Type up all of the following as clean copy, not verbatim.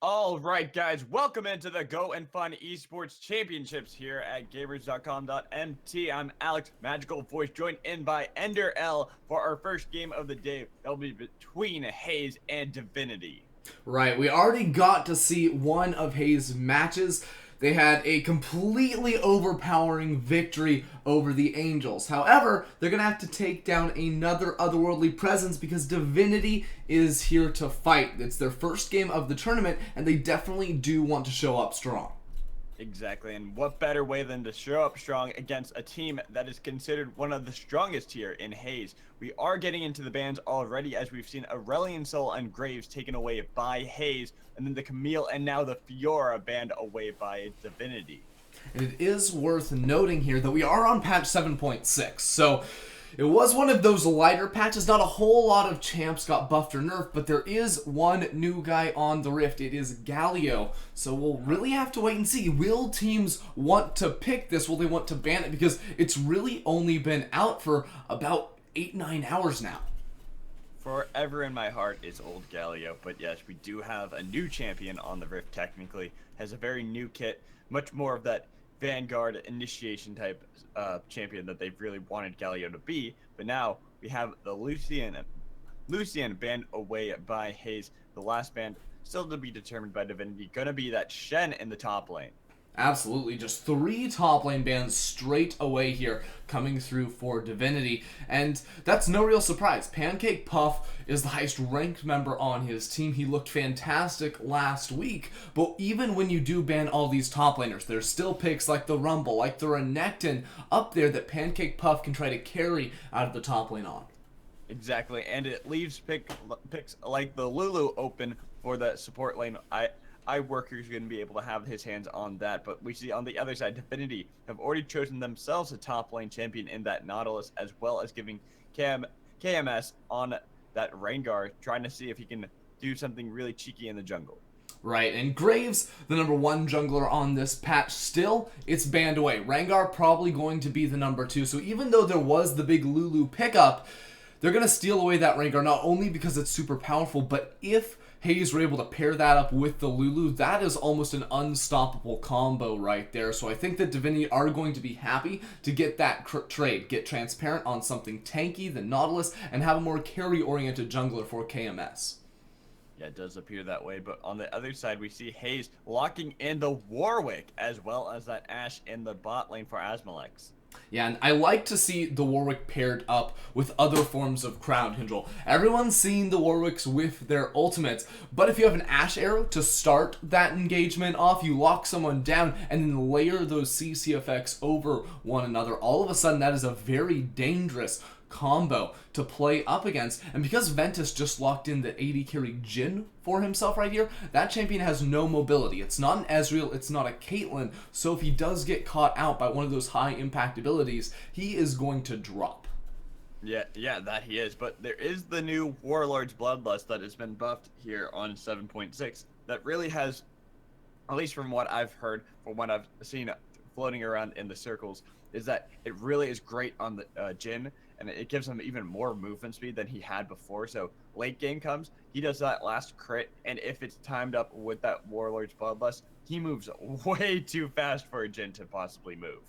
All right, guys, welcome into the Go&FUN Esports Championships here at gamers.com.mt. I'm Alex, Magical Voice, joined in by Ender L for our first game of the day. That'll be between Haze and Divinity. Right, we already got to see one of Haze' matches. They had a completely overpowering victory over the Angels. However, they're going to have to take down another otherworldly presence because Divinity is here to fight. It's their first game of the tournament, and they definitely do want to show up strong. Exactly, and what better way than to show up strong against a team that is considered one of the strongest here in Haze. We are getting into the bans already, as we've seen Aurelion Soul and Graves taken away by Haze, and then the Camille and now the Fiora banned away by Divinity. And it is worth noting here that we are on patch 7.6, so it was one of those lighter patches. Not a whole lot of champs got buffed or nerfed, but there is one new guy on the Rift. It is Galio. So we'll really have to wait and see. Will teams want to pick this? Will they want to ban it? Because it's really only been out for about 8-9 hours now. Forever in my heart is old Galio, but yes, we do have a new champion on the Rift technically. Has a very new kit, much more of that Vanguard initiation type champion that they've really wanted Galio to be, but now we have the Lucian banned away by Haze. The last band still to be determined by Divinity, gonna be that Shen in the top lane. Absolutely, just 3 top lane bans straight away here coming through for Divinity, and that's no real surprise. Pancake Puff is the highest ranked member on his team. He looked fantastic last week, but even when you do ban all these top laners, there's still picks like the Rumble, like the Renekton up there that Pancake Puff can try to carry out of the top lane on. Exactly, and it leaves picks like the Lulu open for the support lane. Worker's going to be able to have his hands on that, but we see on the other side, Divinity have already chosen themselves a top lane champion in that Nautilus, as well as giving KMS on that Rengar, trying to see if he can do something really cheeky in the jungle. Right, and Graves, the number 1 jungler on this patch, still, it's banned away. Rengar probably going to be the number 2, so even though there was the big Lulu pickup, they're going to steal away that Rengar, not only because it's super powerful, but if Haze were able to pair that up with the Lulu, that is almost an unstoppable combo right there. So I think that Divinity are going to be happy to get that trade, get transparent on something tanky, the Nautilus, and have a more carry-oriented jungler for KMS. Yeah, it does appear that way, but on the other side, we see Haze locking in the Warwick, as well as that Ashe in the bot lane for Asmalex. Yeah, and I like to see the Warwick paired up with other forms of crowd control. Everyone's seen the Warwicks with their ultimates, but if you have an Ashe arrow to start that engagement off, you lock someone down and then layer those CC effects over one another, all of a sudden that is a very dangerous combo to play up against. And because Ventus just locked in the AD carry Jhin for himself right here, that champion has no mobility. It's not an Ezreal, it's not a Caitlyn, so if he does get caught out by one of those high impact abilities, he is going to drop. Yeah, that he is, but there is the new Warlord's Bloodlust that has been buffed here on 7.6 that really has, at least from what I've heard, from what I've seen floating around in the circles, is that it really is great on the Jhin, and it gives him even more movement speed than he had before. So late game comes, he does that last crit, and if it's timed up with that Warlord's Bloodlust, he moves way too fast for a Jhin to possibly move.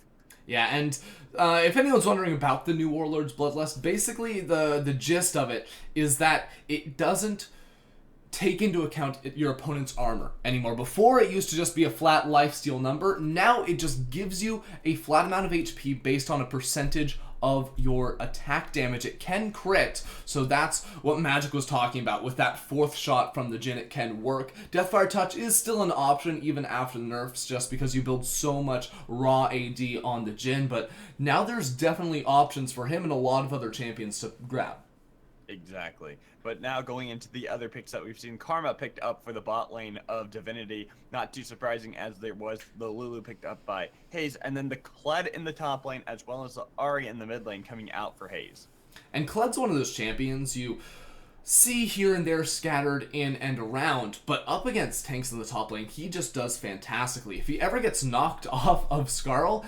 Yeah, and if anyone's wondering about the new Warlord's Bloodlust, basically the gist of it is that it doesn't take into account your opponent's armor anymore. Before, it used to just be a flat lifesteal number. Now it just gives you a flat amount of HP based on a percentage of your attack damage. It can crit, so that's what Magic was talking about. With that 4th shot from the Jhin, it can work. Deathfire Touch is still an option even after the nerfs, just because you build so much raw AD on the Jhin, but now there's definitely options for him and a lot of other champions to grab. Exactly. But now going into the other picks that we've seen, Karma picked up for the bot lane of Divinity. Not too surprising, as there was the Lulu picked up by Haze, and then the Kled in the top lane, as well as the Ahri in the mid lane coming out for Haze. And Kled's one of those champions you see here and there scattered in and around, but up against tanks in the top lane, he just does fantastically. If he ever gets knocked off of Skarl,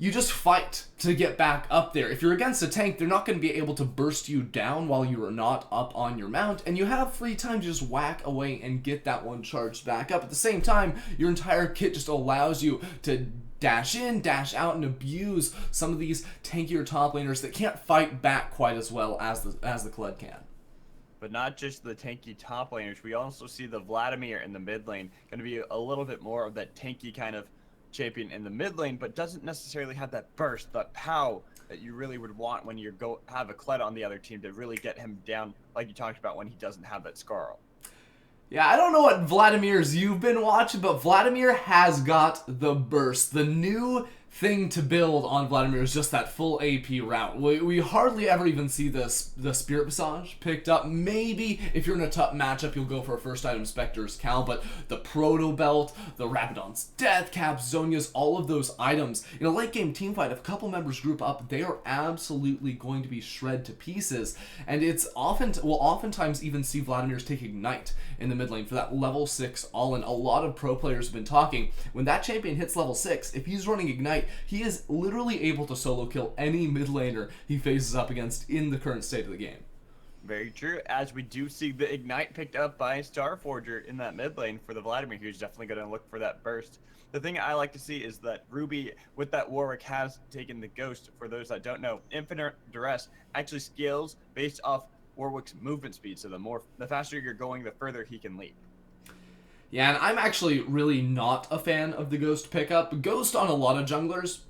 you just fight to get back up there. If you're against a tank, they're not going to be able to burst you down while you are not up on your mount, and you have free time to just whack away and get that one charged back up. At the same time, your entire kit just allows you to dash in, dash out, and abuse some of these tankier top laners that can't fight back quite as well as the Kled can. But not just the tanky top laners, we also see the Vladimir in the mid lane going to be a little bit more of that tanky kind of champion in the mid lane, but doesn't necessarily have that burst, that pow that you really would want when you have a Kled on the other team to really get him down, like you talked about when he doesn't have that Scarl. Yeah, I don't know what Vladimir's you've been watching, but Vladimir has got the burst. The new thing to build on Vladimir is just that full AP route. We hardly ever even see the Spirit Visage picked up. Maybe if you're in a tough matchup, you'll go for a first item Spectre's Cal, but the Proto Belt, the Rabadon's Death Cap, Zhonya's, all of those items, in a late game teamfight, if a couple members group up, they are absolutely going to be shred to pieces. And it's we'll oftentimes even see Vladimir's take Ignite in the mid lane for that level 6 all-in. A lot of pro players have been talking, when that champion hits level 6, if he's running Ignite, he is literally able to solo kill any mid laner he faces up against in the current state of the game. Very true, as we do see the Ignite picked up by Starforger in that mid lane for the Vladimir, who's definitely going to look for that burst. The thing I like to see is that Ruby, with that Warwick, has taken the Ghost. For those that don't know, Infinite Duress actually scales based off Warwick's movement speed, so the faster you're going, the further he can leap. Yeah, and I'm actually really not a fan of the Ghost pickup. Ghost on a lot of junglers,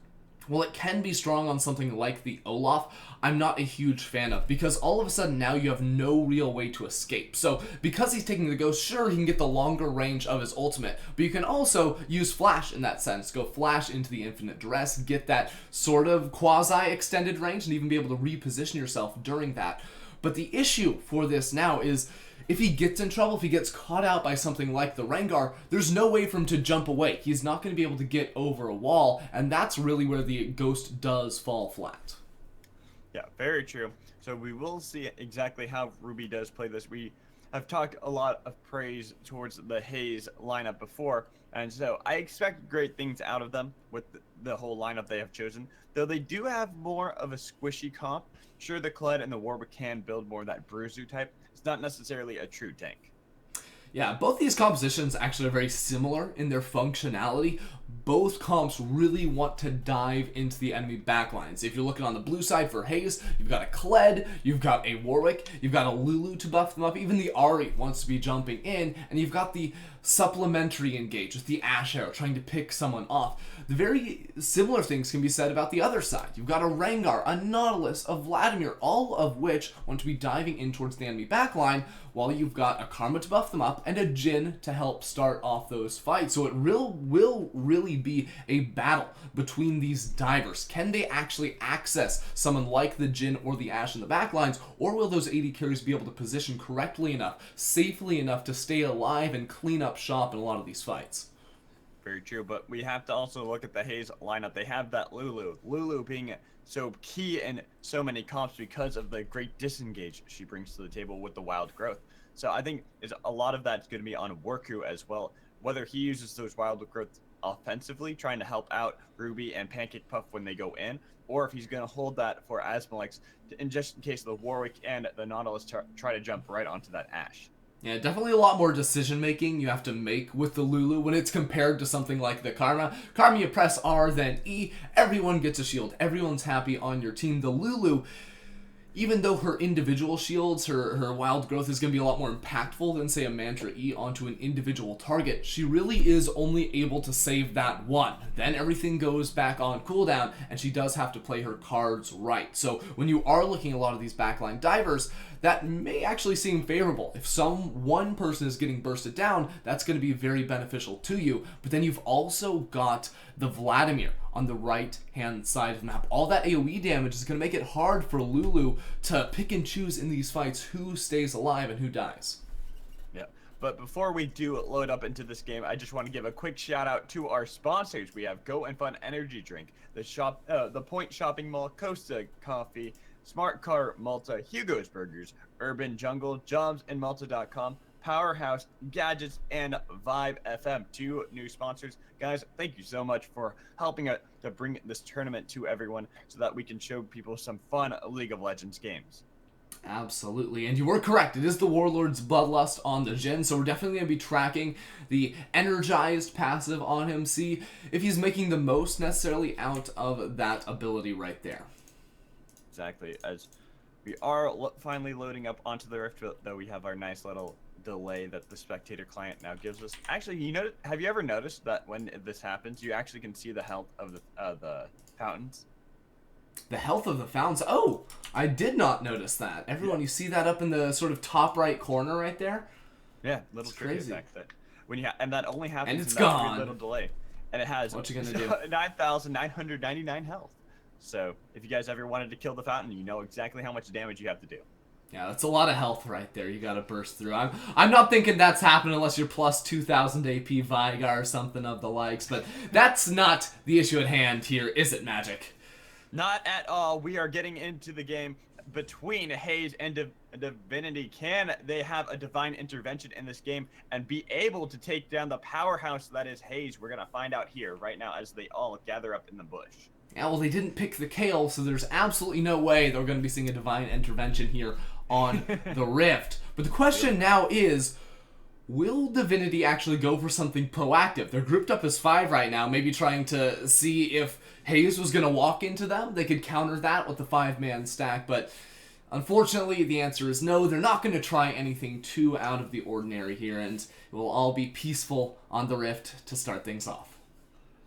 well, it can be strong on something like the Olaf. I'm not a huge fan of, because all of a sudden now you have no real way to escape. So because he's taking the Ghost, sure, he can get the longer range of his ultimate, but you can also use Flash in that sense. Go Flash into the Infinite Duress, get that sort of quasi-extended range, and even be able to reposition yourself during that. But the issue for this now is, if he gets in trouble, if he gets caught out by something like the Rengar, there's no way for him to jump away. He's not going to be able to get over a wall, and that's really where the Ghost does fall flat. Yeah, very true. So we will see exactly how Ruby does play this. We have talked a lot of praise towards the Haze lineup before, and so I expect great things out of them with the whole lineup they have chosen. Though they do have more of a squishy comp. Sure, the Kled and the Warwick can build more of that Bruiser type. It's not necessarily a true tank. Yeah, both these compositions actually are very similar in their functionality. Both comps really want to dive into the enemy backlines. If you're looking on the blue side for Haze, you've got a Kled, you've got a Warwick, you've got a Lulu to buff them up, even the Ahri wants to be jumping in, and you've got the supplementary engage with the Ash Arrow trying to pick someone off. The very similar things can be said about the other side. You've got a Rengar, a Nautilus, a Vladimir, all of which want to be diving in towards the enemy backline, while you've got a Karma to buff them up and a Jhin to help start off those fights. So it will really be a battle between these divers. Can they actually access someone like the Jhin or the Ashe in the backlines, or will those AD carries be able to position correctly enough, safely enough to stay alive and clean up shop in a lot of these fights? Very true, but we have to also look at the Haze lineup. They have that Lulu. Lulu being so key in so many comps because of the great disengage she brings to the table with the wild growth. So I think a lot of that's going to be on Worku as well, whether he uses those wild growth offensively, trying to help out Ruby and Pancake Puff when they go in, or if he's going to hold that for Asmalex, just in case the Warwick and the Nautilus try to jump right onto that Ashe. Yeah, definitely a lot more decision making you have to make with the Lulu when it's compared to something like the Karma. Karma, you press R, then E, everyone gets a shield. Everyone's happy on your team. The Lulu, even though her individual shields, her wild growth is going to be a lot more impactful than, say, a Mantra E onto an individual target, she really is only able to save that one. Then everything goes back on cooldown, and she does have to play her cards right. So when you are looking at a lot of these backline divers, that may actually seem favorable. If one person is getting bursted down, that's going to be very beneficial to you. But then you've also got the Vladimir on the right-hand side of the map. All that AoE damage is going to make it hard for Lulu to pick and choose in these fights who stays alive and who dies. Yeah, but before we do load up into this game, I just want to give a quick shout out to our sponsors. We have Go&FUN Energy Drink, the Point Shopping Mall, Costa Coffee, Smart Car Malta, Hugo's Burgers, Urban Jungle, Jobs, and Malta.com, Powerhouse, Gadgets, and Vibe FM, 2 new sponsors. Guys, thank you so much for helping to bring this tournament to everyone so that we can show people some fun League of Legends games. Absolutely, and you were correct. It is the Warlord's Bloodlust on the Jhin, so we're definitely going to be tracking the energized passive on him, see if he's making the most necessarily out of that ability right there. Exactly, as we are finally loading up onto the Rift, though we have our nice little delay that the spectator client now gives us. Actually, have you ever noticed that when this happens, you actually can see the health of the fountains? The health of the fountains? Oh, I did not notice that. Everyone, you see that up in the sort of top right corner right there? Yeah, little tricky effect that when and that only happens and it's in that gone. little delay, and it has what you gonna do? 9,999 health. So if you guys ever wanted to kill the fountain, you know exactly how much damage you have to do. Yeah, that's a lot of health right there. You got to burst through. I'm not thinking that's happening unless you're plus 2,000 AP Vigar or something of the likes, but that's not the issue at hand here, is it, Magic? Not at all. We are getting into the game between Haze and Divinity. Can they have a divine intervention in this game and be able to take down the powerhouse that is Haze? We're going to find out here right now as they all gather up in the bush. Yeah, well, they didn't pick the Kale, so there's absolutely no way they're going to be seeing a divine intervention here on the Rift. But the question now is, will Divinity actually go for something proactive? They're grouped up as 5 right now, maybe trying to see if Haze was going to walk into them. They could counter that with the 5-man stack, but unfortunately the answer is no. They're not going to try anything too out of the ordinary here, and it will all be peaceful on the Rift to start things off.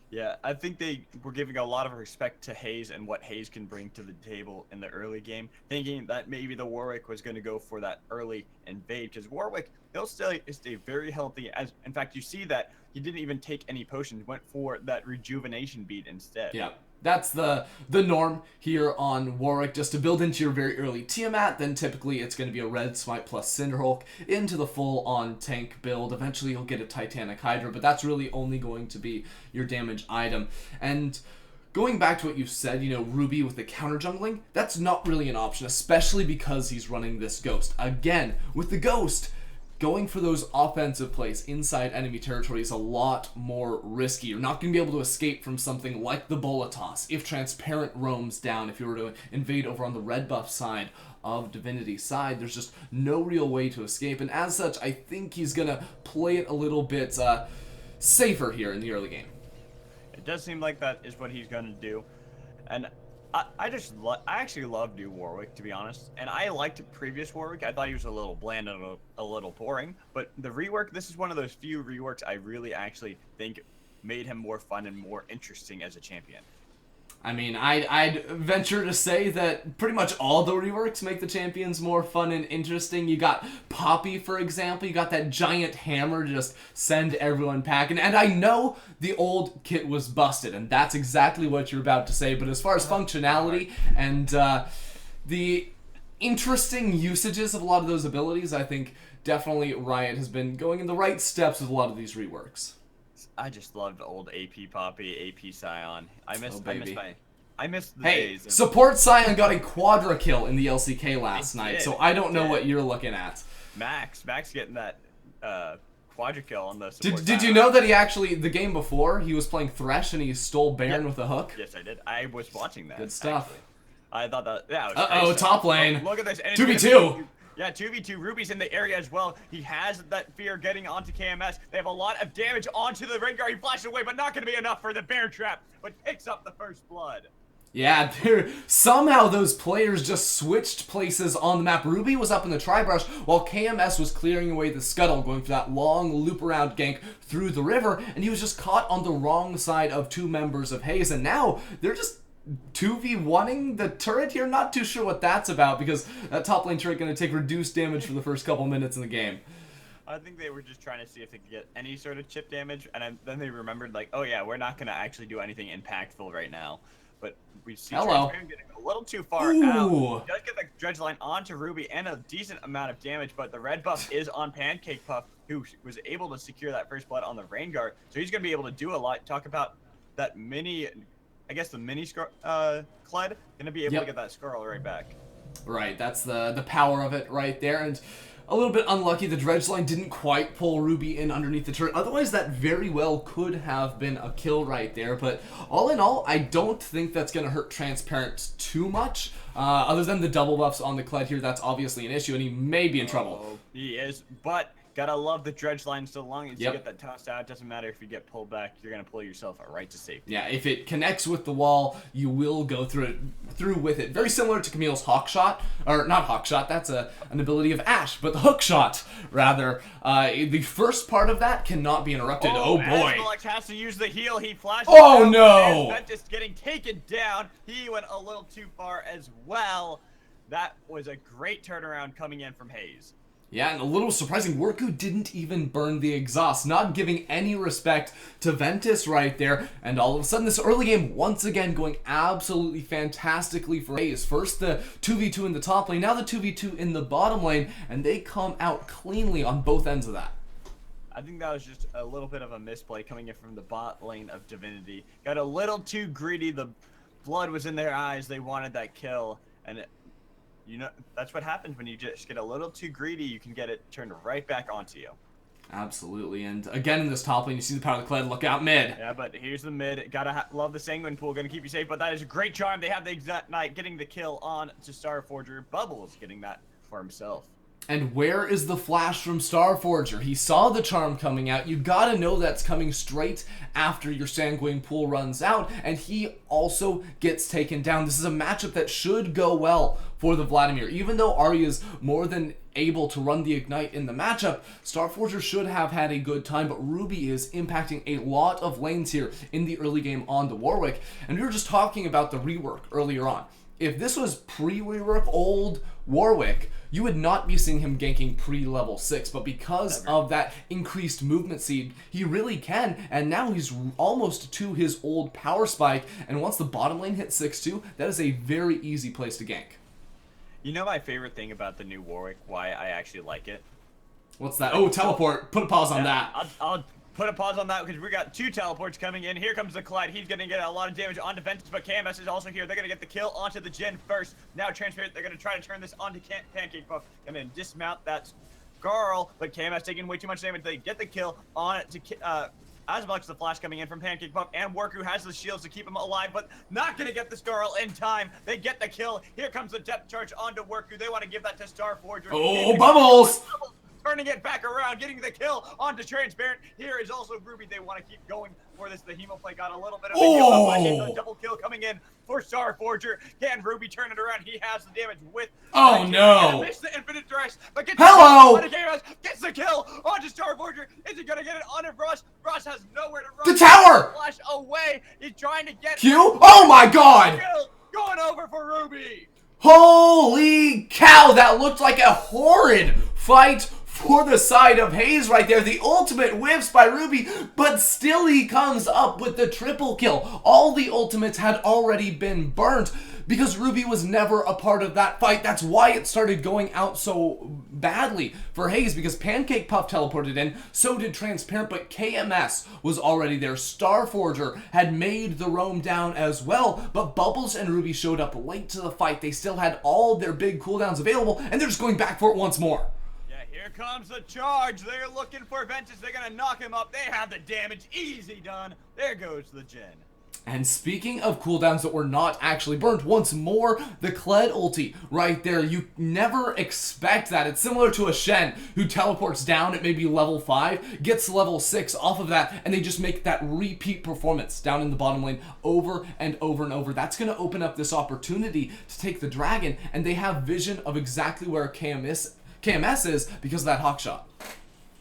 Yeah, I think they were giving a lot of respect to Haze and what Haze can bring to the table in the early game, thinking that maybe the Warwick was going to go for that early invade, because Warwick, he'll stay very healthy. As in fact, you see that he didn't even take any potions, went for that rejuvenation bead instead. Yeah. That's the norm here on Warwick, just to build into your very early Tiamat. Then typically it's going to be a red smite plus Cinderhulk into the full-on tank build. Eventually you'll get a Titanic Hydra, but that's really only going to be your damage item. And going back to what you said, Ruby with the counter jungling, that's not really an option, especially because he's running this Ghost. Again, with the Ghost, going for those offensive plays inside enemy territory is a lot more risky. You're not going to be able to escape from something like the Bolitas if Transparent roams down. If you were to invade over on the red buff side of Divinity's side, there's just no real way to escape. And as such, I think he's going to play it a little bit safer here in the early game. It does seem like that is what he's going to do. And I actually love new Warwick, to be honest, and I liked previous Warwick. I thought he was a little bland and a little boring, but the rework, this is one of those few reworks I really actually think made him more fun and more interesting as a champion. I mean, I'd venture to say that pretty much all the reworks make the champions more fun and interesting. You got Poppy, for example. You got that giant hammer to just send everyone packing. And I know the old kit was busted, and that's exactly what you're about to say. But as far as functionality and the interesting usages of a lot of those abilities, I think definitely Riot has been going in the right steps with a lot of these reworks. I just loved old AP Poppy, AP Scion. I miss the Hey, days. support Scion got a quadra kill in the LCK last night, so I don't know what you're looking at. Max getting that quadra kill on the support. Did you know that he actually, the game before, he was playing Thresh and he stole Baron with a hook? Yes, I did. I was watching that. Good stuff. Actually. I thought that, yeah. Uh-oh, top lane. Oh, look at this. 2v2. Yeah, 2v2. Ruby's in the area as well. He has that fear getting onto KMS. They have a lot of damage onto the Rengar. He flashes away, but not going to be enough for the bear trap, but picks up the first blood. Yeah, somehow those players just switched places on the map. Ruby was up in the Tri-Brush while KMS was clearing away the Scuttle, going for that long loop-around gank through the river, and he was just caught on the wrong side of 2 members of Haze, and now they're just 2v1ing the turret here. Not too sure what that's about, because that top lane turret going to take reduced damage for the first couple minutes in the game. I think they were just trying to see if they could get any sort of chip damage, and then they remembered, like, oh yeah, we're not going to actually do anything impactful right now. But we see Transparent getting a little too far out. He does get the dredge line onto Ruby and a decent amount of damage, but the red buff is on Pancake Puff, who was able to secure that first blood on the Rengar, so he's going to be able to do a lot. Talk about that mini... I guess the mini Kled gonna be able to get that Skrull right back. Right, that's the power of it right there. And a little bit unlucky. The dredge line didn't quite pull Ruby in underneath the turret. Otherwise, that very well could have been a kill right there. But all in all, I don't think that's going to hurt Transparent too much. Other than the double buffs on the Kled here, that's obviously an issue, and he may be in trouble. Oh, he is, but gotta love the dredge line so long as you get that tossed out. It doesn't matter if you get pulled back, you're gonna pull yourself right to safety. Yeah, if it connects with the wall, you will go through with it. Very similar to Camille's hawk shot, or not hawk shot, that's an ability of Ashe, but the hook shot, rather. The first part of that cannot be interrupted. Oh boy. Alex has to use the heal, he flashes. Oh no! Ventus getting taken down. He went a little too far as well. That was a great turnaround coming in from Haze. Yeah, and a little surprising, Worku didn't even burn the exhaust, not giving any respect to Ventus right there, and all of a sudden this early game once again going absolutely fantastically for Haze. First the 2v2 in the top lane, now the 2v2 in the bottom lane, and they come out cleanly on both ends of that. I think that was just a little bit of a misplay coming in from the bot lane of Divinity. Got a little too greedy, the blood was in their eyes, they wanted that kill, and you know, that's what happens when you just get a little too greedy. You can get it turned right back onto you. Absolutely, and again in this top lane, you see the power of the Kled. Look out mid. Yeah, but here's the mid. Gotta love the Sanguine Pool. Gonna keep you safe, but that is a great charm. They have the exact night getting the kill on to Starforger. Bubbles getting that for himself. And where is the flash from Starforger? He saw the charm coming out. You gotta know that's coming straight after your Sanguine Pool runs out, and he also gets taken down. This is a matchup that should go well for the Vladimir. Even though Arya is more than able to run the Ignite in the matchup, Starforger should have had a good time, but Ruby is impacting a lot of lanes here in the early game on the Warwick. And we were just talking about the rework earlier on. If this was pre-rework old Warwick, you would not be seeing him ganking pre-level 6, but because of that increased movement speed, he really can, and now he's almost to his old power spike, and once the bottom lane hits 6-2, that is a very easy place to gank. You know my favorite thing about the new Warwick, why I actually like it? What's that? Oh, teleport. Put a pause on that. I'll put a pause on that because we got 2 teleports coming in. Here comes the Clyde. He's going to get a lot of damage onto Ventus, but KMS is also here. They're going to get the kill onto the Jhin first. Now Transparent, they're going to try to turn this onto Pancake Puff. Going to dismount that Garl, but KMS taking way too much damage. They get the kill on it to as much as the flash coming in from Pancake Puff, and Worku has the shields to keep him alive, but not going to get the Garl in time. They get the kill. Here comes the depth charge onto Worku. They want to give that to Starforger. Oh, Bubbles! Turning it back around, getting the kill onto Transparent. Here is also Ruby. They want to keep going for this. The Hemo play got a little bit of a heal. Double kill coming in for Starforger. Can Ruby turn it around? He has the damage with. Oh no! Miss the infinite duress, but gets gets the kill onto Starforger. Is he gonna get it onto Ross? Ross has nowhere to run. The tower! Flash away. He's trying to get Q. Oh my god! Going over for Ruby. Holy cow! That looked like a horrid fight for the side of Haze right there. The ultimate whiffs by Ruby, but still he comes up with the triple kill. All the ultimates had already been burnt because Ruby was never a part of that fight. That's why it started going out so badly for Haze, because Pancake Puff teleported in, so did Transparent, but KMS was already there. Starforger had made the roam down as well, but Bubbles and Ruby showed up late to the fight. They still had all their big cooldowns available, and they're just going back for it once more. Here comes the charge. They're looking for Ventus. They're going to knock him up. They have the damage. Easy done. There goes the Jhin. And speaking of cooldowns that were not actually burnt, once more, the Kled ulti right there. You never expect that. It's similar to a Shen who teleports down at maybe level 5, gets level 6 off of that, and they just make that repeat performance down in the bottom lane over and over and over. That's going to open up this opportunity to take the dragon, and they have vision of exactly where KMS is because of that hawk shot.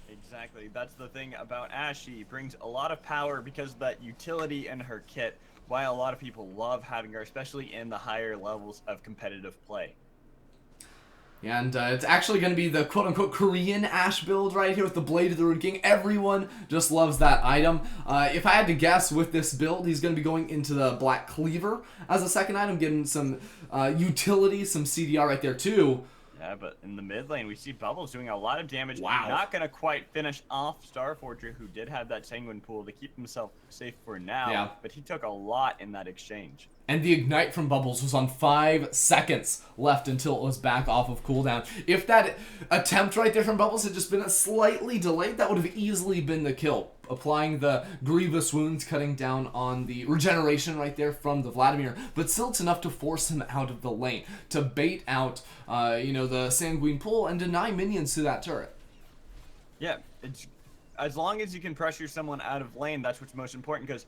Exactly. That's the thing about Ashe. She brings a lot of power because of that utility in her kit. Why a lot of people love having her, especially in the higher levels of competitive play. And it's actually going to be the quote-unquote Korean Ashe build right here with the Blade of the Ruined King. Everyone just loves that item. If I had to guess with this build, he's going to be going into the Black Cleaver as a second item, getting some utility, some CDR right there too. Yeah, but in the mid lane, we see Bubbles doing a lot of damage. Wow. Not going to quite finish off Starforger, who did have that Sanguine Pool to keep himself safe for now. Yeah. But he took a lot in that exchange. And the ignite from Bubbles was on 5 seconds left until it was back off of cooldown. If that attempt right there from Bubbles had just been slightly delayed, that would have easily been the kill. Applying the grievous wounds, cutting down on the regeneration right there from the Vladimir. But still it's enough to force him out of the lane. To bait out, the Sanguine pull and deny minions to that turret. Yeah, it's, as long as you can pressure someone out of lane, that's what's most important, because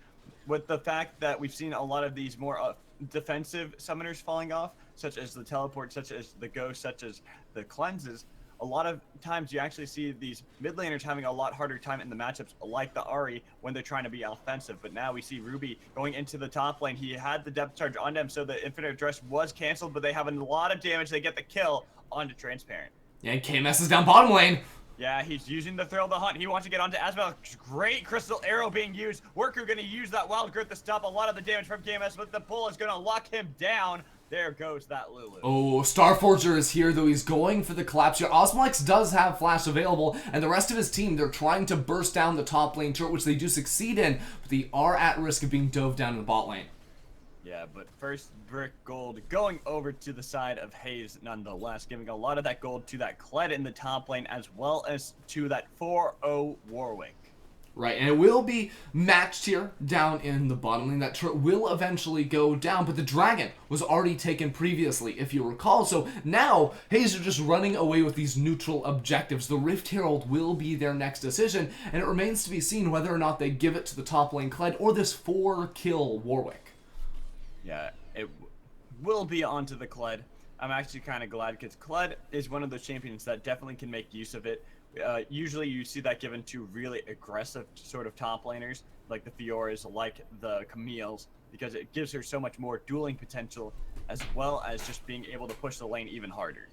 with the fact that we've seen a lot of these more defensive summoners falling off, such as the teleport, such as the ghost, such as the cleanses, a lot of times you actually see these mid laners having a lot harder time in the matchups like the Ahri when they're trying to be offensive. But now we see Ruby going into the top lane. He had the depth charge on him, so the infinite address was canceled, but they have a lot of damage. They get the kill onto Transparent. Yeah, and KMS is down bottom lane. Yeah, he's using the Thrill of the Hunt. He wants to get onto Asbel. Great Crystal Arrow being used. Worker going to use that Wild Growth to stop a lot of the damage from KMS, but the pull is going to lock him down. There goes that Lulu. Oh, Starforger is here, though he's going for the collapse here. Osmolex does have Flash available, and the rest of his team, they're trying to burst down the top lane turret, which they do succeed in, but they are at risk of being dove down in the bot lane. Yeah, but first brick gold going over to the side of Haze nonetheless, giving a lot of that gold to that Kled in the top lane as well as to that 4-0 Warwick. Right, and it will be matched here down in the bottom lane. That turret will eventually go down, but the dragon was already taken previously, if you recall. So now, Haze are just running away with these neutral objectives. The Rift Herald will be their next decision, and it remains to be seen whether or not they give it to the top lane Kled or this 4-kill Warwick. Yeah, it will be onto the Kled. I'm actually kind of glad because Kled is one of those champions that definitely can make use of it. Usually you see that given to really aggressive sort of top laners, like the Fioras, like the Camille's, because it gives her so much more dueling potential, as well as just being able to push the lane even harder.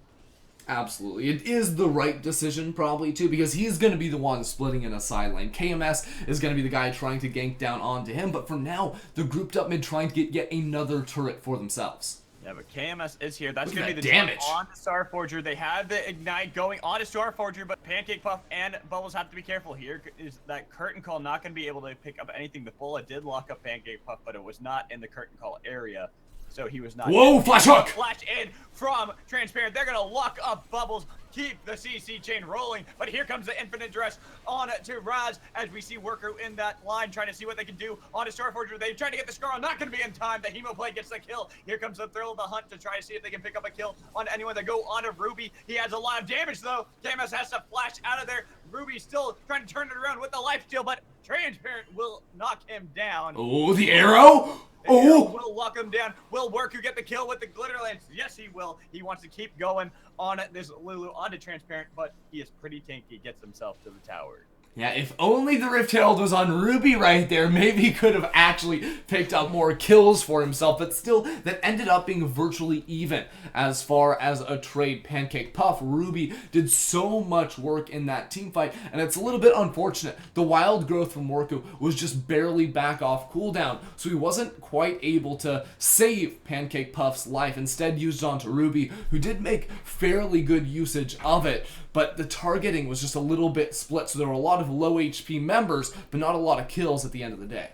Absolutely. It is the right decision, probably, too, because he's going to be the one splitting in a side lane. KMS is going to be the guy trying to gank down onto him, but for now, they're grouped up mid trying to get yet another turret for themselves. Yeah, but KMS is here. That's going to be the damage on the Starforger. They have the Ignite going on to Starforger, but Pancake Puff and Bubbles have to be careful. Here is that Curtain Call not going to be able to pick up anything. The Bulla did lock up Pancake Puff, but it was not in the Curtain Call area. So he was not. Whoa, flash hook! Flash in from Transparent. They're going to lock up Bubbles, keep the CC chain rolling. But here comes the Infinite Dress on to Raz as we see Worker in that line trying to see what they can do on his Starforger. They're trying to get the Scar on. Not going to be in time. The Hemoplay gets the kill. Here comes the Thrill of the Hunt to try to see if they can pick up a kill on anyone that go on to Ruby. He has a lot of damage though. KMS has to flash out of there. Ruby still trying to turn it around with the lifesteal, but Transparent will knock him down. Oh, the arrow! Oh! Will lock him down. Will Worker get the kill with the Glitter Lance? Yes, he will. He wants to keep going on this Lulu onto Transparent, but he is pretty tanky. Gets himself to the tower. Yeah, if only the Rift Herald was on Ruby right there, maybe he could have actually picked up more kills for himself, but still, that ended up being virtually even as far as a trade. Pancake Puff, Ruby did so much work in that team fight, and it's a little bit unfortunate. The Wild Growth from Worku was just barely back off cooldown, so he wasn't quite able to save Pancake Puff's life, instead used onto Ruby, who did make fairly good usage of it. But the targeting was just a little bit split, so there were a lot of low HP members, but not a lot of kills at the end of the day.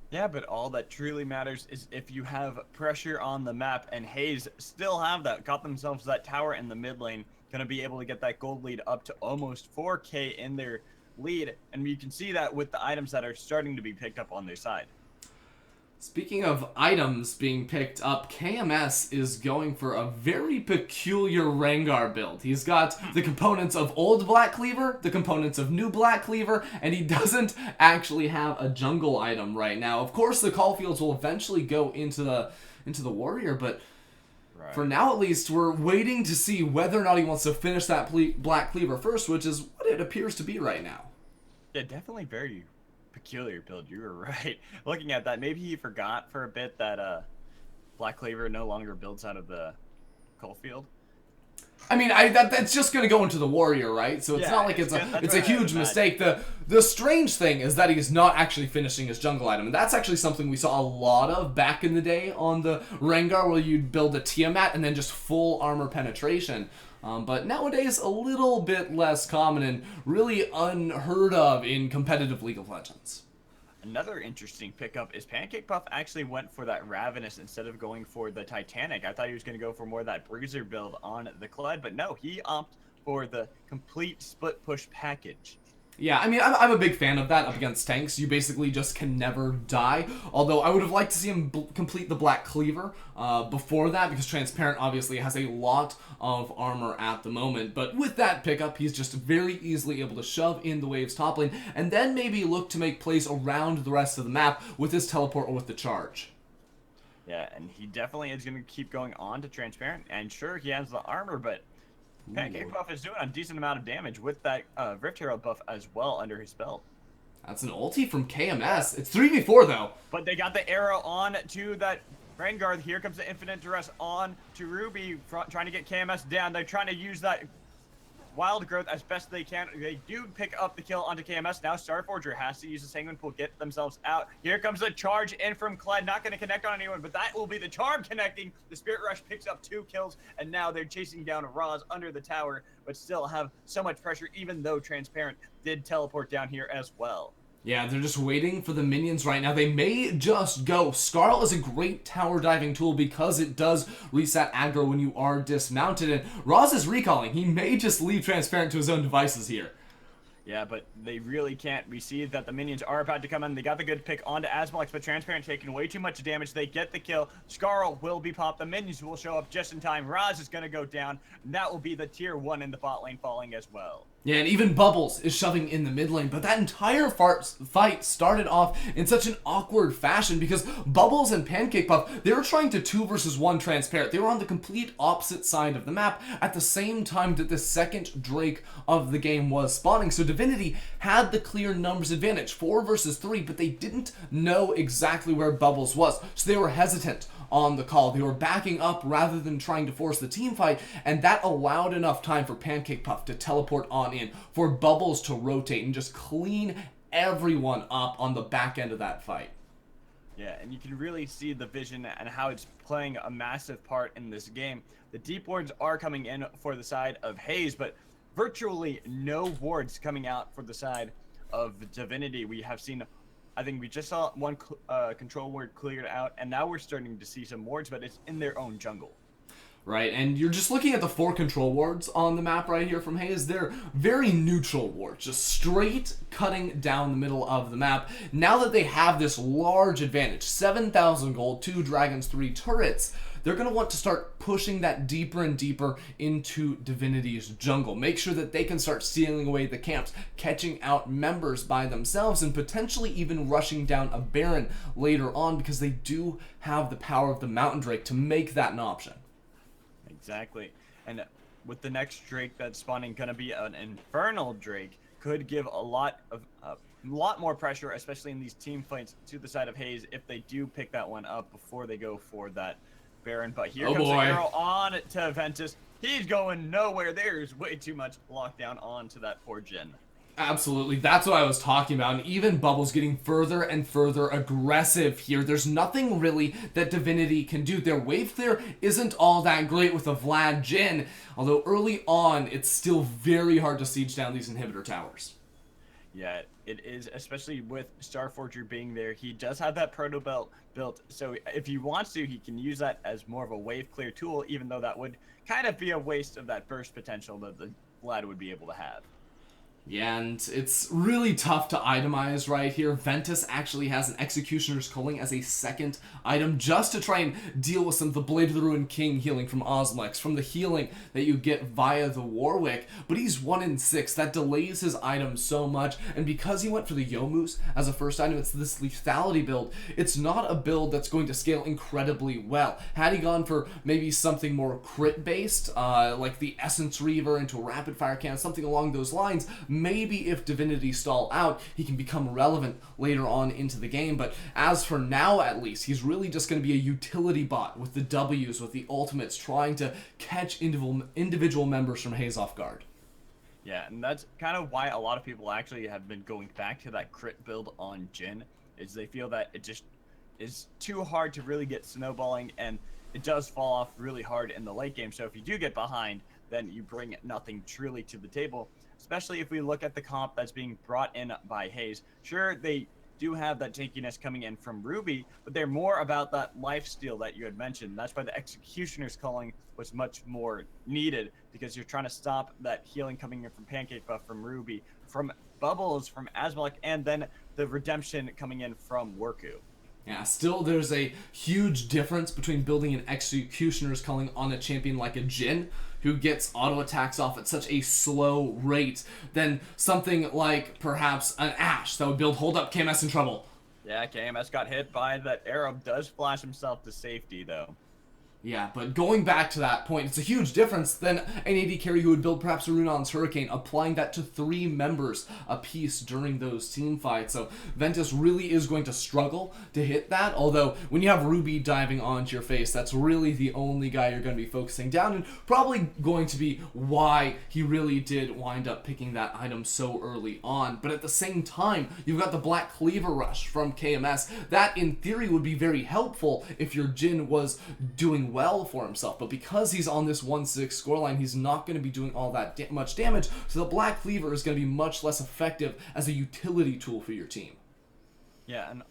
Yeah, but all that truly matters is if you have pressure on the map, and Haze still have that. Got themselves that tower in the mid lane, going to be able to get that gold lead up to almost 4K in their lead, and you can see that with the items that are starting to be picked up on their side. Speaking of items being picked up, KMS is going for a very peculiar Rengar build. He's got the components of old Black Cleaver, the components of new Black Cleaver, and he doesn't actually have a jungle item right now. Of course, the Caulfields will eventually go into the Warrior, but for now at least, we're waiting to see whether or not he wants to finish that Black Cleaver first, which is what it appears to be right now. Yeah, definitely very peculiar build. You were right. Looking at that, maybe he forgot for a bit that Black Cleaver no longer builds out of the Coalfield. I mean, that's just going to go into the Warrior, right? So it's not like it's a huge mistake. The strange thing is that he's not actually finishing his jungle item, and that's actually something we saw a lot of back in the day on the Rengar, where you'd build a Tiamat and then just full armor penetration. But nowadays, a little bit less common and really unheard of in competitive League of Legends. Another interesting pickup is Pancake Puff actually went for that Ravenous instead of going for the Titanic. I thought he was going to go for more of that Bruiser build on the Kled, but no, he opted for the complete split push package. Yeah, I mean, I'm a big fan of that up against tanks. You basically just can never die. Although I would have liked to see him complete the Black Cleaver before that, because Transparent obviously has a lot of armor at the moment. But with that pickup, he's just very easily able to shove in the wave's top lane, and then maybe look to make plays around the rest of the map with his teleport or with the charge. Yeah, and he definitely is going to keep going on to Transparent. And sure, he has the armor, but Pancake Puff is doing a decent amount of damage with that Rift Herald buff as well under his belt. That's an ulti from KMS. It's 3v4 though. But they got the arrow on to that Rengar. Here comes the Infinite Duress on to Ruby, trying to get KMS down. They're trying to use that Wild Growth as best they can. They do pick up the kill onto KMS. Now Starforger has to use the Sanguine Pool, get themselves out. Here comes the charge in from Kled. Not going to connect on anyone, but that will be the charm connecting. The Spirit Rush picks up 2 kills, and now they're chasing down Roz under the tower, but still have so much pressure, even though Transparent did teleport down here as well. Yeah, they're just waiting for the minions right now. They may just go. Skarl is a great tower diving tool because it does reset aggro when you are dismounted. And Roz is recalling. He may just leave Transparent to his own devices here. Yeah, but they really can't. We see that the minions are about to come in. They got the good pick onto Asmalex, but Transparent taking way too much damage. They get the kill. Skarl will be popped. The minions will show up just in time. Raz is going to go down, and that will be the tier 1 in the bot lane falling as well. Yeah, and even Bubbles is shoving in the mid lane, but that entire fight started off in such an awkward fashion because Bubbles and Pancake Puff, they were trying to 2 versus 1 Transparent. They were on the complete opposite side of the map at the same time that the second Drake of the game was spawning. So Divinity had the clear numbers advantage, 4 versus 3, but they didn't know exactly where Bubbles was, so they were hesitant on the call. They were backing up rather than trying to force the team fight, and that allowed enough time for Pancake Puff to teleport on in, for Bubbles to rotate and just clean everyone up on the back end of that fight. Yeah, and you can really see the vision and how it's playing a massive part in this game. The deep wards are coming in for the side of Haze, but virtually no wards coming out for the side of Divinity. We have seen, I think we just saw one control ward cleared out, and now we're starting to see some wards, but it's in their own jungle. Right, and you're just looking at the 4 control wards on the map right here from Haze. They're very neutral wards, just straight cutting down the middle of the map. Now that they have this large advantage, 7,000 gold, 2 dragons, 3 turrets, they're going to want to start pushing that deeper and deeper into Divinity's jungle. Make sure that they can start stealing away the camps, catching out members by themselves, and potentially even rushing down a Baron later on because they do have the power of the Mountain Drake to make that an option. Exactly. And with the next Drake that's spawning going to be an Infernal Drake, could give a lot more pressure, especially in these team fights, to the side of Haze if they do pick that one up before they go for that Baron. But here comes the arrow on to Ventus. He's going nowhere. There's way too much lockdown onto that poor Jhin. Absolutely, that's what I was talking about, and even Bubbles getting further and further aggressive here. There's nothing really that Divinity can do. Their wave clear isn't all that great with a Vlad Jhin, although early on, it's still very hard to siege down these inhibitor towers. Yeah, it is, especially with Starforger being there. He does have that proto belt built, so if he wants to, he can use that as more of a wave clear tool, even though that would kind of be a waste of that burst potential that the Vlad would be able to have. Yeah, and it's really tough to itemize right here. Ventus actually has an Executioner's Culling as a second item just to try and deal with some of the Blade of the Ruined King healing from Osmalex, from the healing that you get via the Warwick. But he's 1 in 6. That delays his item so much, and because he went for the Yomus as a first item, it's this lethality build. It's not a build that's going to scale incredibly well. Had he gone for maybe something more crit-based, like the Essence Reaver into a Rapid Fire Cannon, something along those lines, maybe if Divinity stall out, he can become relevant later on into the game. But as for now, at least, he's really just going to be a utility bot with the W's, with the ultimates, trying to catch individual members from Haze off guard. Yeah, and that's kind of why a lot of people actually have been going back to that crit build on Jhin, is they feel that it just is too hard to really get snowballing, and it does fall off really hard in the late game. So if you do get behind, then you bring nothing truly to the table. Especially if we look at the comp that's being brought in by Haze. Sure, they do have that tankiness coming in from Ruby, but they're more about that lifesteal that you had mentioned. That's why the Executioner's Calling was much more needed, because you're trying to stop that healing coming in from Pancake Buff, from Ruby, from Bubbles, from Asmalik, and then the redemption coming in from Worku. Yeah, still there's a huge difference between building an Executioner's Calling on a champion like a Jhin, who gets auto attacks off at such a slow rate, than something like perhaps an Ashe that would build Hold Up KMS in trouble. Yeah, KMS got hit by that arrow, does flash himself to safety though. Yeah, but going back to that point, it's a huge difference than an AD carry who would build perhaps a Runon's Hurricane, applying that to 3 members apiece during those team fights. So Ventus really is going to struggle to hit that, although when you have Ruby diving onto your face, that's really the only guy you're going to be focusing down, and probably going to be why he really did wind up picking that item so early on. But at the same time, you've got the Black Cleaver Rush from KMS. That, in theory, would be very helpful if your Jhin was doing well for himself, but because he's on this 1-6 scoreline, he's not going to be doing all that much damage, so the Black Cleaver is going to be much less effective as a utility tool for your team. Yeah, and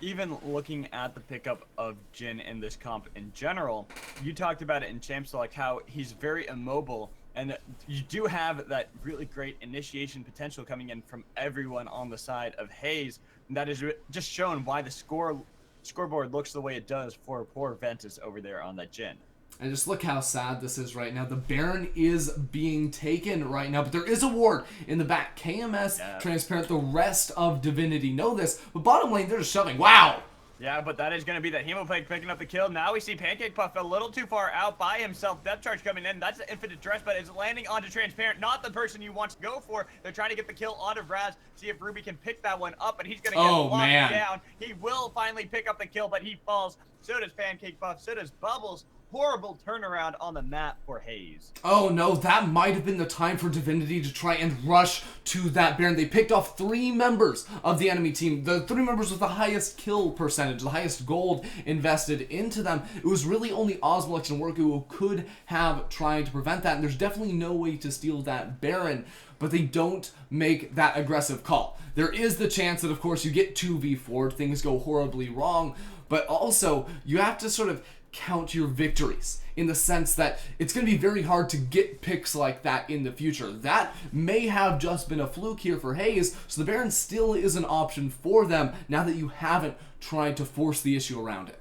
even looking at the pickup of Jhin in this comp in general, you talked about it in Champ Select, how he's very immobile, and you do have that really great initiation potential coming in from everyone on the side of Haze, and that is just shown why the scoreboard looks the way it does for poor Ventus over there on that Jhin. And just look how sad this is right now. The Baron is being taken right now, but there is a ward in the back. KMS, Transparent, the rest of Divinity know this, but bottom lane, they're just shoving. Wow! Yeah, but that is going to be that Hemoplague picking up the kill. Now we see Pancake Puff a little too far out by himself. Depth Charge coming in. That's an Infinite Dress, but it's landing onto Transparent. Not the person you want to go for. They're trying to get the kill onto Raz. See if Ruby can pick that one up, but he's going to get locked down. He will finally pick up the kill, but he falls. So does Pancake Puff. So does Bubbles. Horrible turnaround on the map for Haze. Oh no, that might have been the time for Divinity to try and rush to that Baron. They picked off 3 members of the enemy team. The 3 members with the highest kill percentage, the highest gold invested into them. It was really only Osmolex and Worku who could have tried to prevent that, and there's definitely no way to steal that Baron, but they don't make that aggressive call. There is the chance that, of course, you get 2v4, things go horribly wrong, but also you have to sort of count your victories in the sense that it's going to be very hard to get picks like that in the future. That may have just been a fluke here for Haze, so the Baron still is an option for them now that you haven't tried to force the issue around it.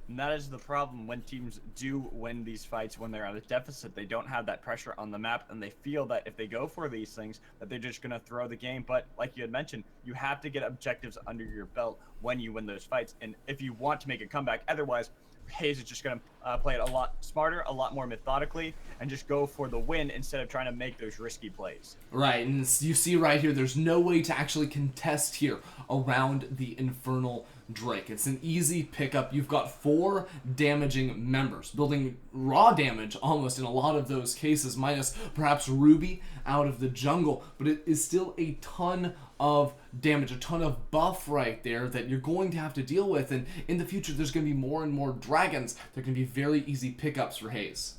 And that is the problem when teams do win these fights when they're at a deficit. They don't have that pressure on the map, and they feel that if they go for these things, that they're just going to throw the game. But like you had mentioned, you have to get objectives under your belt when you win those fights. And if you want to make a comeback, otherwise, Haze is just going to play it a lot smarter, a lot more methodically, and just go for the win instead of trying to make those risky plays. Right, and you see right here, there's no way to actually contest here around the Infernal Drake. It's an easy pickup. You've got 4 damaging members, building raw damage almost in a lot of those cases, minus perhaps Ruby out of the jungle, but it is still a ton of damage, a ton of buff right there that you're going to have to deal with, and in the future there's going to be more and more dragons. They're going to be very easy pickups for Haze.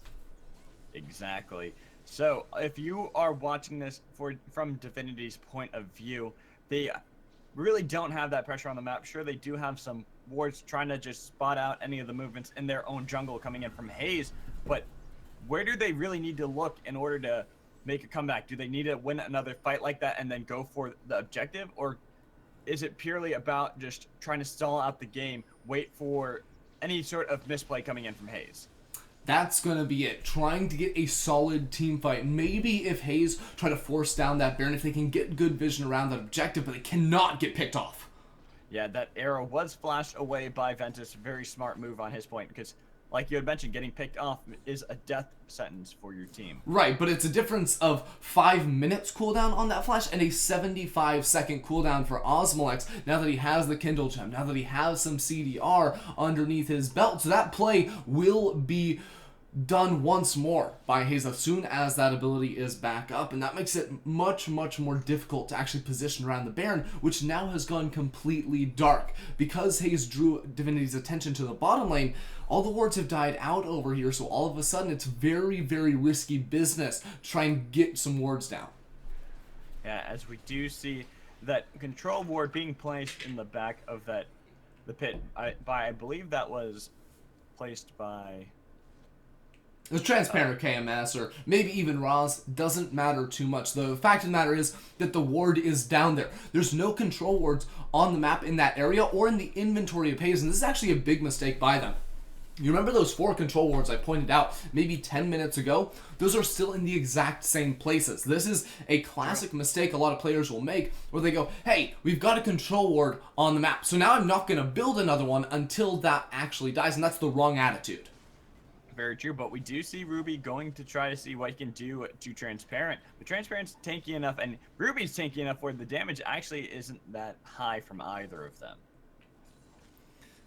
Exactly. So if you are watching this from Divinity's point of view, they really don't have that pressure on the map. Sure, they do have some wards trying to just spot out any of the movements in their own jungle coming in from Haze, but where do they really need to look in order to make a comeback? Do they need to win another fight like that and then go for the objective, or is it purely about just trying to stall out the game, wait for any sort of misplay coming in from Haze? That's going to be it. Trying to get a solid team fight. Maybe if Haze try to force down that Baron, if they can get good vision around that objective, but they cannot get picked off. Yeah, that arrow was flashed away by Ventus. Very smart move on his point, because like you had mentioned, getting picked off is a death sentence for your team. Right, but it's a difference of 5 minutes cooldown on that flash and a 75-second cooldown for Osmolex now that he has the Kindle Gem, now that he has some CDR underneath his belt. So that play will be done once more by Haze as soon as that ability is back up, and that makes it much more difficult to actually position around the Baron, which now has gone completely dark. Because Haze drew Divinity's attention to the bottom lane, all the wards have died out over here, so all of a sudden it's very risky business to try and get some wards down. Yeah, as we do see that control ward being placed in the back of the pit. I believe that was placed by. It was transparent or KMS or maybe even Roz. Doesn't matter too much. The fact of the matter is that the ward is down there. There's no control wards on the map in that area or in the inventory of Haze, and this is actually a big mistake by them. You remember those 4 control wards I pointed out maybe 10 minutes ago? Those are still in the exact same places. This is a classic mistake a lot of players will make where they go, hey, we've got a control ward on the map, so now I'm not going to build another one until that actually dies, and that's the wrong attitude. Very true, but we do see Ruby going to try to see what he can do to Transparent. But Transparent's tanky enough, and Ruby's tanky enough where the damage actually isn't that high from either of them.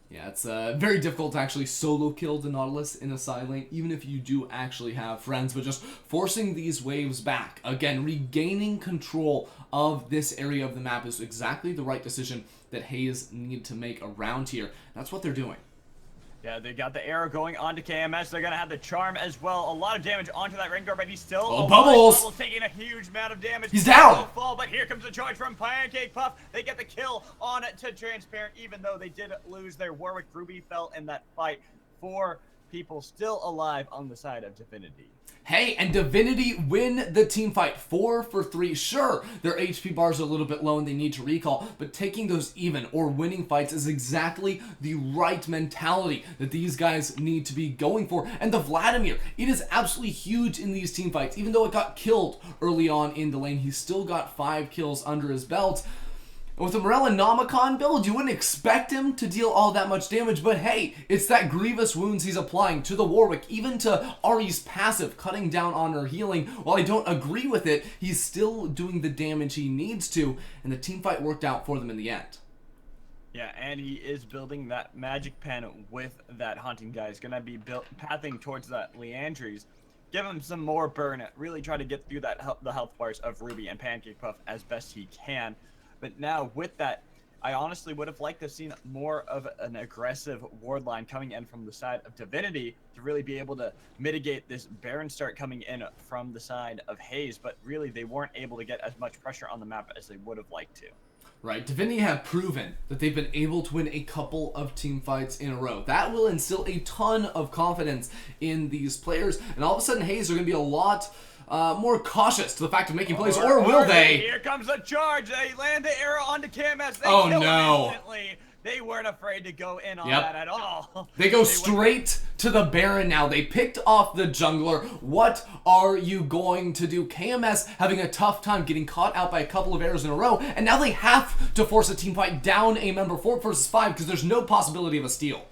Yeah, it's very difficult to actually solo kill the Nautilus in a side lane, even if you do actually have friends, but just forcing these waves back. Again, regaining control of this area of the map is exactly the right decision that Haze need to make around here. That's what they're doing. Yeah, they got the arrow going onto KMS. They're going to have the charm as well. A lot of damage onto that Rengar, but he's still alive. Bubbles taking a huge amount of damage. He's down! Fall, but here comes the charge from Pancake Puff. They get the kill on it to Transparent, even though they did lose their Warwick. Ruby fell in that fight. 4 people still alive on the side of Divinity. Hey, and Divinity win the team fight 4 for 3. Sure, their HP bars are a little bit low and they need to recall, but taking those even or winning fights is exactly the right mentality that these guys need to be going for. And the Vladimir, it is absolutely huge in these team fights. Even though it got killed early on in the lane, he still got 5 kills under his belt. With a Morellonomicon build, you wouldn't expect him to deal all that much damage, but hey, it's that grievous wounds he's applying to the Warwick, even to Ahri's passive, cutting down on her healing. While I don't agree with it, he's still doing the damage he needs to, and the teamfight worked out for them in the end. Yeah, and he is building that magic pen with that hunting guy. He's going to be pathing towards that Leandries. Give him some more burn, really try to get through the health bars of Ruby and Pancake Puff as best he can. But now with that, I honestly would have liked to have seen more of an aggressive ward line coming in from the side of Divinity to really be able to mitigate this Baron start coming in from the side of Haze. But really, they weren't able to get as much pressure on the map as they would have liked to. Right, Divinity have proven that they've been able to win a couple of team fights in a row. That will instill a ton of confidence in these players, and all of a sudden Haze are going to be a lot more cautious to the fact of making plays, or will they? Here comes the charge. They land the arrow onto KMS. They oh kill no! Him instantly. They weren't afraid to go in on that at all. They go straight to the Baron now. They picked off the jungler. What are you going to do? KMS having a tough time getting caught out by a couple of arrows in a row, and now they have to force a team fight down a member 4 versus 5 because there's no possibility of a steal.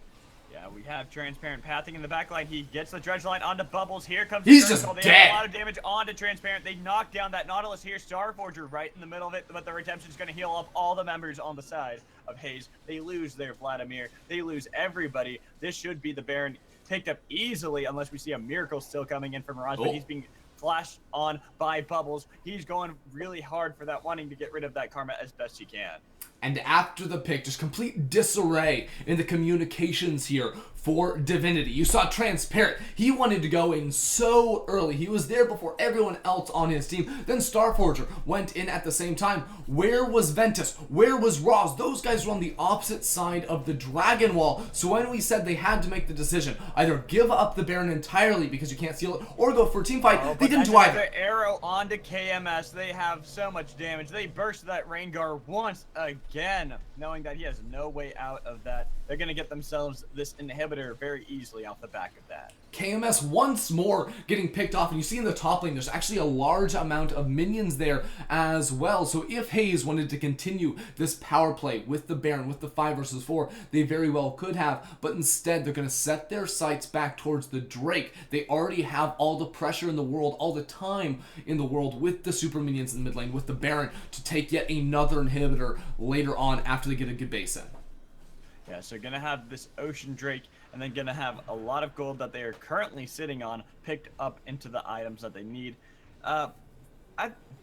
We have Transparent pathing in the back line. He gets the dredge line onto Bubbles. Here comes He's the just They dead. have a lot of damage onto Transparent. They knock down that Nautilus here. Starforger right in the middle of it, but the Redemption's going to heal up all the members on the side of Haze. They lose their Vladimir. They lose everybody. This should be the Baron picked up easily unless we see a miracle still coming in from Mirage, but he's being flashed on by Bubbles. He's going really hard for that, wanting to get rid of that Karma as best he can. And after the pick, just complete disarray in the communications here for Divinity. You saw Transparent. He wanted to go in so early. He was there before everyone else on his team. Then Starforger went in at the same time. Where was Ventus? Where was Roz? Those guys were on the opposite side of the Dragon Wall. So when we said they had to make the decision, either give up the Baron entirely because you can't steal it, or go for a team fight, they didn't do either. The arrow onto KMS. They have so much damage. They burst that Rengar once again, knowing that he has no way out of that. They're going to get themselves this inhibitor very easily off the back of that. KMS once more getting picked off, and you see in the top lane there's actually a large amount of minions there as well. So if Haze wanted to continue this power play with the Baron, with the 5 versus 4, they very well could have, but instead they're going to set their sights back towards the Drake. They already have all the pressure in the world, all the time in the world with the super minions in the mid lane, with the Baron, to take yet another inhibitor later on after they get a good base in. Yeah, so gonna have this Ocean Drake, and then gonna have a lot of gold that they are currently sitting on picked up into the items that they need. I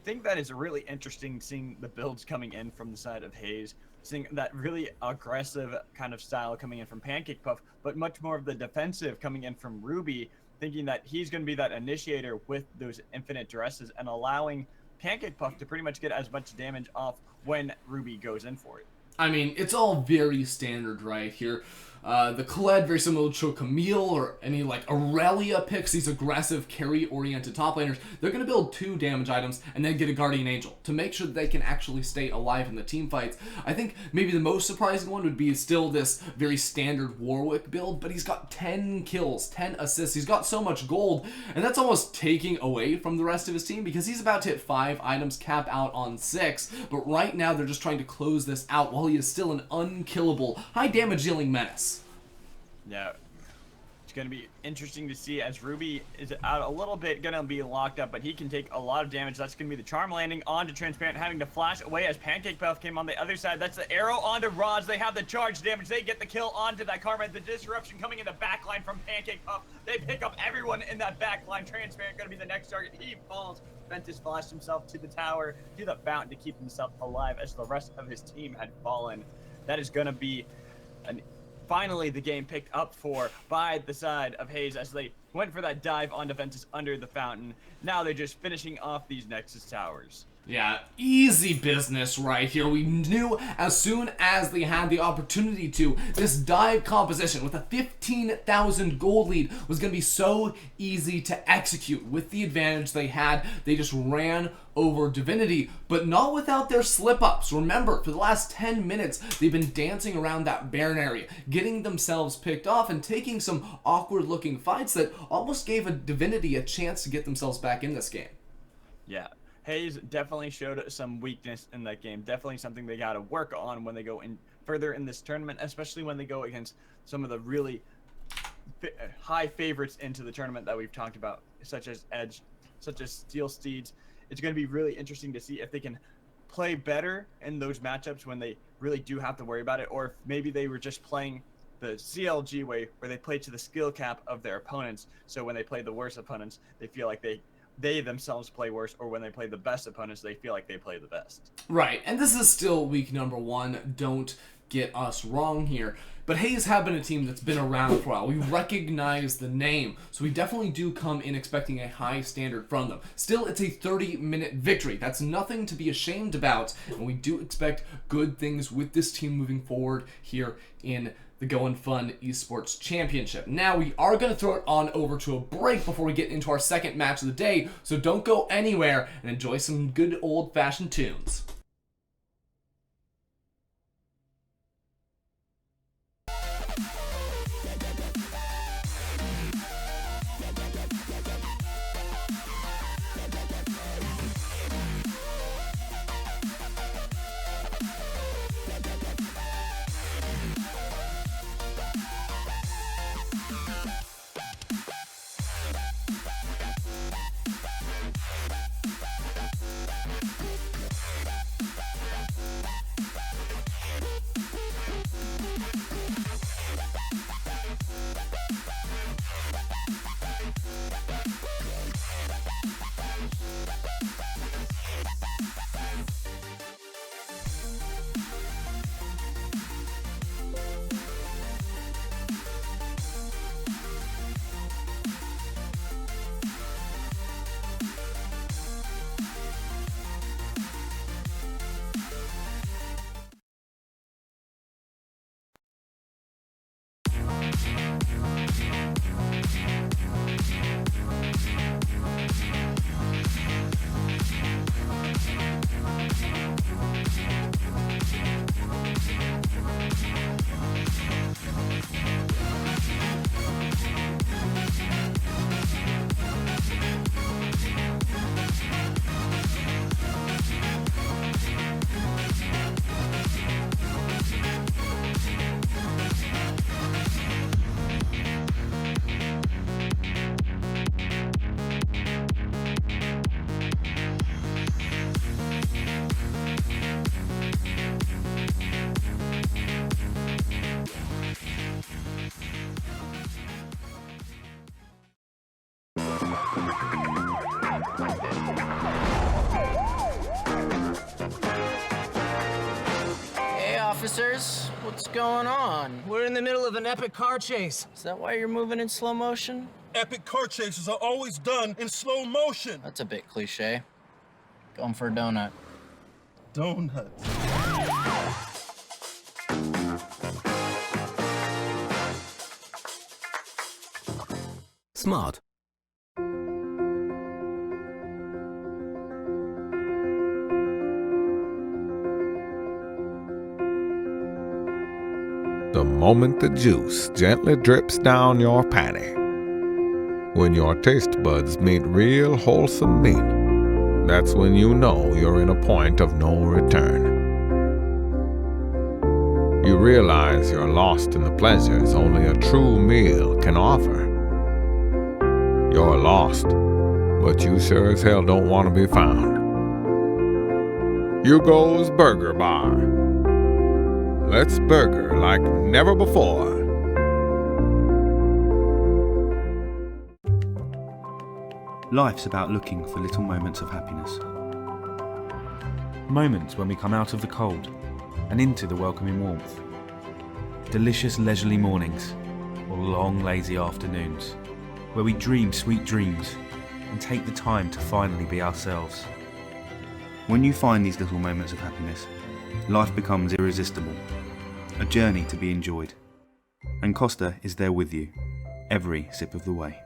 think that is really interesting seeing the builds coming in from the side of Haze, seeing that really aggressive kind of style coming in from Pancake Puff, but much more of the defensive coming in from Ruby, thinking that he's gonna be that initiator with those infinite dresses and allowing Pancake Puff to pretty much get as much damage off when Ruby goes in for it. I mean, it's all very standard right here. The Kled, very similar to Camille or any like Aurelia picks, these aggressive carry-oriented top laners. They're going to build 2 damage items and then get a Guardian Angel to make sure that they can actually stay alive in the team fights. I think maybe the most surprising one would be still this very standard Warwick build, but he's got 10 kills, 10 assists. He's got so much gold, and that's almost taking away from the rest of his team because he's about to hit 5 items, cap out on 6, but right now they're just trying to close this out while he is still an unkillable, high damage dealing menace. Yeah, it's going to be interesting to see as Ruby is out a little bit, going to be locked up, but he can take a lot of damage. That's going to be the charm landing onto Transparent, having to flash away as Pancake Puff came on the other side. That's the arrow onto Roz. They have the charge damage. They get the kill onto that Karma. The disruption coming in the backline from Pancake Puff. They pick up everyone in that backline. Transparent going to be the next target. He falls. Ventus flashed himself to the tower, to the fountain to keep himself alive as the rest of his team had fallen. That is going to be finally the game picked up for by the side of Haze as they went for that dive onto Ventus under the fountain. Now they're just finishing off these Nexus towers. Yeah, easy business right here. We knew as soon as they had the opportunity to, this dive composition with a 15,000 gold lead was going to be so easy to execute with the advantage they had. They just ran over Divinity, but not without their slip-ups. Remember, for the last 10 minutes, they've been dancing around that Baron area, getting themselves picked off and taking some awkward-looking fights that almost gave a Divinity a chance to get themselves back in this game. Yeah. Haze definitely showed some weakness in that game. Definitely something they got to work on when they go in further in this tournament, especially when they go against some of the really high favorites into the tournament that we've talked about, such as Edge, such as Steel Steeds. It's going to be really interesting to see if they can play better in those matchups when they really do have to worry about it, or if maybe they were just playing the CLG way where they play to the skill cap of their opponents. So when they play the worst opponents, they feel like they themselves play worse, or when they play the best opponents, they feel like they play the best. Right, and this is still week number 1. Don't get us wrong here. But Haze have been a team that's been around for a while. We recognize the name, so we definitely do come in expecting a high standard from them. Still, it's a 30-minute victory. That's nothing to be ashamed about, and we do expect good things with this team moving forward here in the GO&FUN Esports Championship. Now, we are going to throw it on over to a break before we get into our second match of the day, so don't go anywhere and enjoy some good old-fashioned tunes. Officers, what's going on? We're in the middle of an epic car chase. Is that why you're moving in slow motion? Epic car chases are always done in slow motion. That's a bit cliche. Going for a donut. Donut. Smart. The moment the juice gently drips down your patty. When your taste buds meet real wholesome meat, that's when you know you're in a point of no return. You realize you're lost in the pleasures only a true meal can offer. You're lost, but you sure as hell don't want to be found. Hugo's Burger Bar. Let's burger like never before. Life's about looking for little moments of happiness. Moments when we come out of the cold and into the welcoming warmth. Delicious leisurely mornings or long lazy afternoons where we dream sweet dreams and take the time to finally be ourselves. When you find these little moments of happiness, life becomes irresistible, a journey to be enjoyed. And Costa is there with you, every sip of the way.